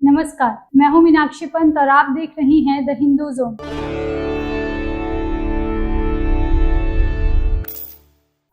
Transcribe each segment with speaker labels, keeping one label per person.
Speaker 1: नमस्कार, मैं हूं मीनाक्षी पंत और आप देख रही हैं द हिंदू जोन।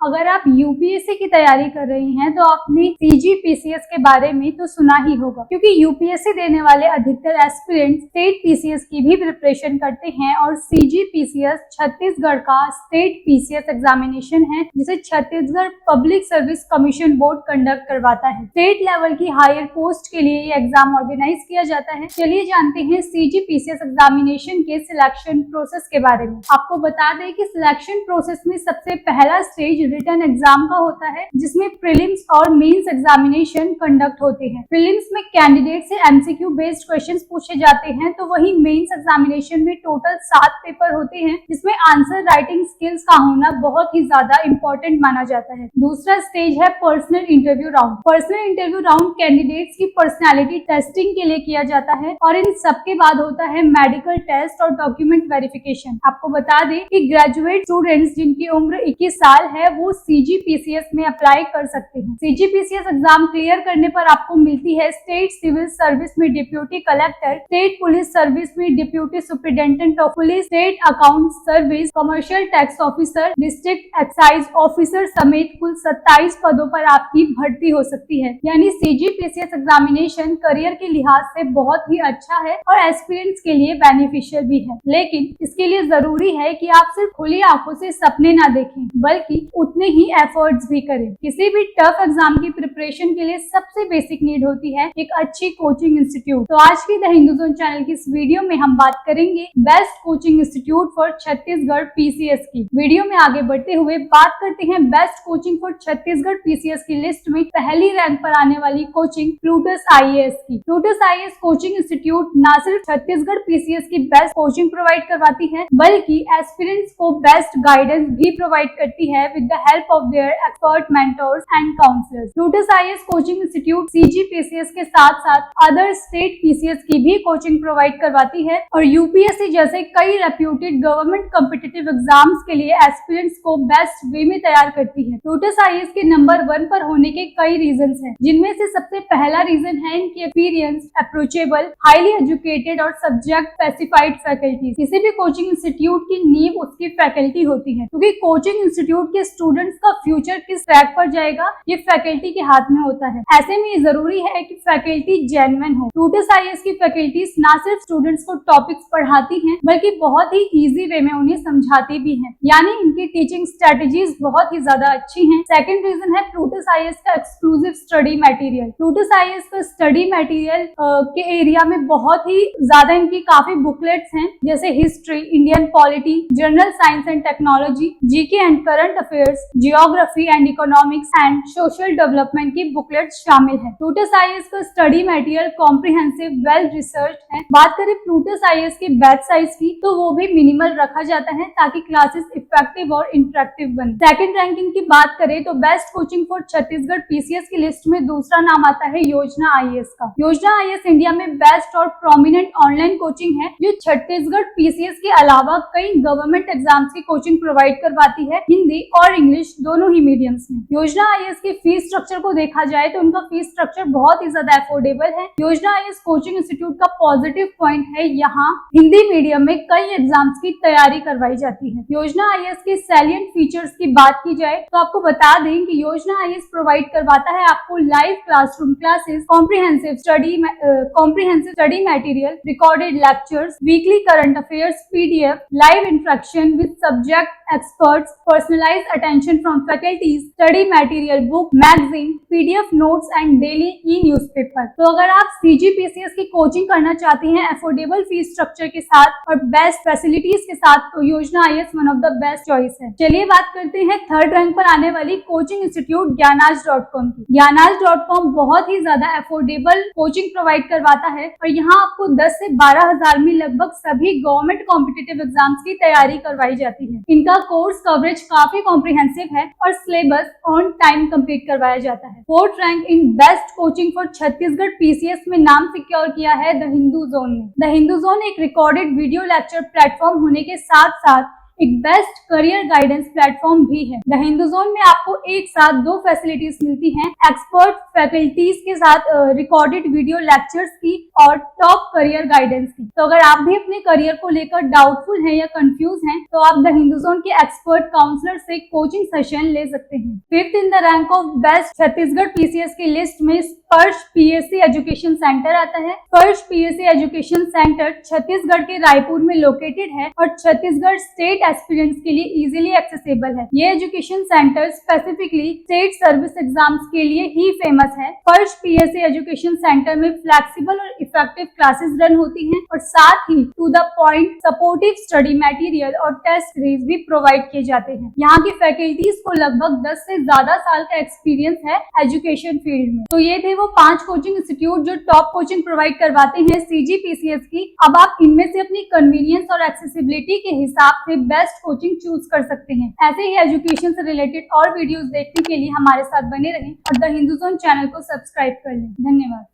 Speaker 1: अगर आप यूपीएससी की तैयारी कर रही हैं तो आपने सीजीपीसीएस के बारे में तो सुना ही होगा, क्योंकि यूपीएससी देने वाले अधिकतर एस्पिरेंट स्टेट पीसीएस की भी प्रिपरेशन करते हैं और सीजीपीसीएस छत्तीसगढ़ का स्टेट पीसीएस एग्जामिनेशन है जिसे Chhattisgarh public service commission board conduct करवाता है। स्टेट लेवल की हायर पोस्ट के लिए ये एग्जाम ऑर्गेनाइज किया जाता है। चलिए जानते हैं सीजीपीसीएस एग्जामिनेशन के सिलेक्शन प्रोसेस के बारे में। आपको बता दें कि सिलेक्शन प्रोसेस में सबसे पहला स्टेज रिटन एग्जाम का होता है, जिसमें प्रीलिम्स और मेंस एग्जामिनेशन कंडक्ट होते हैं। प्रीलिम्स में कैंडिडेट से एमसीक्यू बेस्ड क्वेश्चंस पूछे जाते हैं, तो वही मेंस एग्जामिनेशन में टोटल 7 पेपर होते हैं, जिसमें आंसर राइटिंग स्किल्स का होना बहुत ही ज्यादा इंपॉर्टेंट माना जाता है। दूसरा स्टेज है personal interview round. Personal interview round candidates की पर्सनैलिटी टेस्टिंग के लिए किया जाता है और इन सबके बाद होता है मेडिकल टेस्ट और डॉक्यूमेंट वेरिफिकेशन। आपको बता दें कि ग्रेजुएट स्टूडेंट्स जिनकी उम्र 21 साल है वो सीजीपीसीएस में अप्लाई कर सकते हैं। सीजीपीसीएस एग्जाम क्लियर करने पर आपको मिलती है स्टेट सिविल सर्विस में deputy collector, state police service में deputy superintendent of police, state account service, commercial tax officer, district excise officer समेत कुल 27 पदों पर आपकी भर्ती हो सकती है। यानी सीजीपीसीएस एग्जामिनेशन करियर के लिहाज से बहुत ही अच्छा है और एस्पिरेंट्स के लिए बेनिफिशियल भी है, लेकिन इसके लिए जरूरी है कि आप सिर्फ खुली आंखों से सपने ना देखें, बल्कि उतने ही एफर्ट्स भी करें। किसी भी टफ एग्जाम की प्रिपरेशन के लिए सबसे बेसिक नीड होती है एक अच्छी कोचिंग इंस्टीट्यूट। तो आज की द हिंदू जोन चैनल की इस वीडियो में हम बात करेंगे best coaching institute for Chhattisgarh PCS की। वीडियो में आगे बढ़ते हुए बात करते हैं best coaching for Chhattisgarh PCS की लिस्ट में पहली रैंक पर आने वाली कोचिंग प्लूटस आईएएस की। प्लूटस आईएएस कोचिंग इंस्टीट्यूट न सिर्फ छत्तीसगढ़ पीसीएस की बेस्ट कोचिंग प्रोवाइड करवाती है, बल्कि एस्पिरेंट्स को बेस्ट गाइडेंस भी प्रोवाइड करती है with the help of their expert mentors and counselors. Plutus IAS coaching institute CGPCS के साथ साथ अदर स्टेट पीसीएस की भी कोचिंग प्रोवाइड करवाती है और यूपीएससी जैसे कई रेप्यूटेड गवर्नमेंट कॉम्पिटिटिव एग्जाम्स के लिए एस्पिरेंट्स को बेस्ट वे में तैयार करती है। प्लूटस आईएएस के नंबर 1 पर होने के कई रीजंस हैं, जिनमें से सबसे पहला रीजन है इनकी एक्सपीरियंस, अप्रोचेबल, हाईली एजुकेटेड और सब्जेक्ट स्पेसिफाइड फैकल्टीज। किसी भी कोचिंग इंस्टीट्यूट की नींव उसकी फैकल्टी होती है, क्योंकि कोचिंग इंस्टीट्यूट के स्टूडेंट्स का फ्यूचर किस ट्रैक पर जाएगा ये फैकल्टी के हाथ में होता है। ऐसे में जरूरी है कि फैकल्टी जेन्युइन हो। प्लूटस आईएएस की फैकल्टीज ना सिर्फ स्टूडेंट्स को टॉपिक्स पढ़ाती हैं, बल्कि बहुत ही इजी वे में उन्हें समझाती भी हैं। यानी इनकी टीचिंग स्ट्रेटेजीज बहुत ही ज्यादा अच्छी हैं। सेकंड रीजन है प्लूटस आईएएस का exclusive study material. Plutus IAS का स्टडी मटेरियल के एरिया में बहुत ही ज्यादा इनकी काफी बुकलेट्स हैं, जैसे history, Indian polity, general science and technology, GK and current affairs, geography and economics and social development की बुकलेट शामिल है। प्लूटस आईएएस का study material comprehensive, well research है। बात करें प्लूटस आईएएस की बैच साइज की, तो वो भी मिनिमल रखा जाता है ताकि क्लासेस इफेक्टिव और इंटरेक्टिव बने। सेकंड रैंकिंग की बात करें तो best coaching for Chhattisgarh PCS की लिस्ट में दूसरा नाम आता है योजना आईएएस का। योजना आईएएस इंडिया में बेस्ट और प्रोमिनेंट ऑनलाइन कोचिंग है, जो छत्तीसगढ़ पीसीएस के अलावा कई गवर्नमेंट एग्जाम्स की कोचिंग प्रोवाइड करवाती है, हिंदी और इंग्लिश दोनों ही मीडियम्स में। योजना आईएएस के फीस स्ट्रक्चर को देखा जाए तो उनका फीस स्ट्रक्चर बहुत ही ज्यादा अफोर्डेबल है। योजना आईएएस कोचिंग इंस्टीट्यूट का पॉजिटिव पॉइंट है यहाँ हिंदी मीडियम में कई एग्जाम्स की तैयारी करवाई जाती है। योजना आईएएस के सैलिएंट फीचर्स की बात की जाए तो आपको बता दें कि योजना आईएएस प्रोवाइड करवाता है आपको live classroom classes, comprehensive study material, recorded lectures, weekly current affairs PDF, live interaction with subject experts, personalised attention from faculties, study material book, magazine, PDF notes and daily E newspaper. तो अगर आप सीजीपीसीएस की coaching करना चाहते हैं affordable fees structure के साथ और बेस्ट फैसिलिटीज के साथ, तो योजना IAS one of the best choice है। चलिए बात करते हैं थर्ड रैंक पर आने वाली कोचिंग इंस्टीट्यूट ज्ञानाज.com की। ज्ञानाज.com बहुत ही ज्यादा अफोर्डेबल कोचिंग प्रोवाइड करवाता है और यहाँ आपको 10 से 12 हजार में लगभग सभी गवर्नमेंट कॉम्पिटिटिव एग्जाम्स की तैयारी करवाई जाती है। इनका कोर्स कवरेज काफी कॉम्प्रिहेंसिव है और सिलेबस ऑन टाइम कंप्लीट करवाया जाता है। Fourth rank in best coaching for Chhattisgarh PCS में नाम सिक्योर किया है द हिंदू जोन ने। द हिंदू जोन एक रिकॉर्डेड वीडियो लेक्चर प्लेटफॉर्म होने के साथ साथ एक बेस्ट करियर गाइडेंस प्लेटफॉर्म भी है। द हिंदू जोन में आपको एक साथ 2 फैसिलिटीज मिलती हैं, एक्सपर्ट फैकल्टीज के साथ रिकॉर्डेड वीडियो लेक्चर्स की और टॉप करियर गाइडेंस की। तो अगर आप भी अपने करियर को लेकर डाउटफुल हैं या कंफ्यूज हैं तो आप द हिंदू जोन के एक्सपर्ट काउंसलर से कोचिंग सेशन ले सकते हैं। 5th in the rank of best Chhattisgarh PCS की लिस्ट में स्पर्श पीएससी एजुकेशन सेंटर आता है। Sparsh PSC education centre Chhattisgarh के रायपुर में लोकेटेड है और छत्तीसगढ़ स्टेट एस्पिरेंट्स के लिए इजीली एक्सेसिबल है। ये education centre specifically state service exams के लिए ही फेमस है। स्पर्श पीएससी एजुकेशन सेंटर में फ्लेक्सिबल और इफेक्टिव क्लासेस रन होती हैं और साथ ही to the point supportive study material और टेस्ट सीरीज भी प्रोवाइड किए जाते हैं। यहाँ की फैकल्टीज को लगभग 10 से ज्यादा साल का एक्सपीरियंस है एजुकेशन फील्ड में। तो ये थे वो 5 कोचिंग इंस्टीट्यूट जो टॉप कोचिंग प्रोवाइड करवाते हैं सीजीपीसीएस की। अब आप इनमें से अपनी कन्वीनियंस और एक्सेसिबिलिटी के हिसाब से बेस्ट कोचिंग चूज कर सकते हैं। ऐसे ही एजुकेशन से रिलेटेड और वीडियोस देखने के लिए हमारे साथ बने रहें और द हिंदू जोन चैनल को सब्सक्राइब कर लें। धन्यवाद।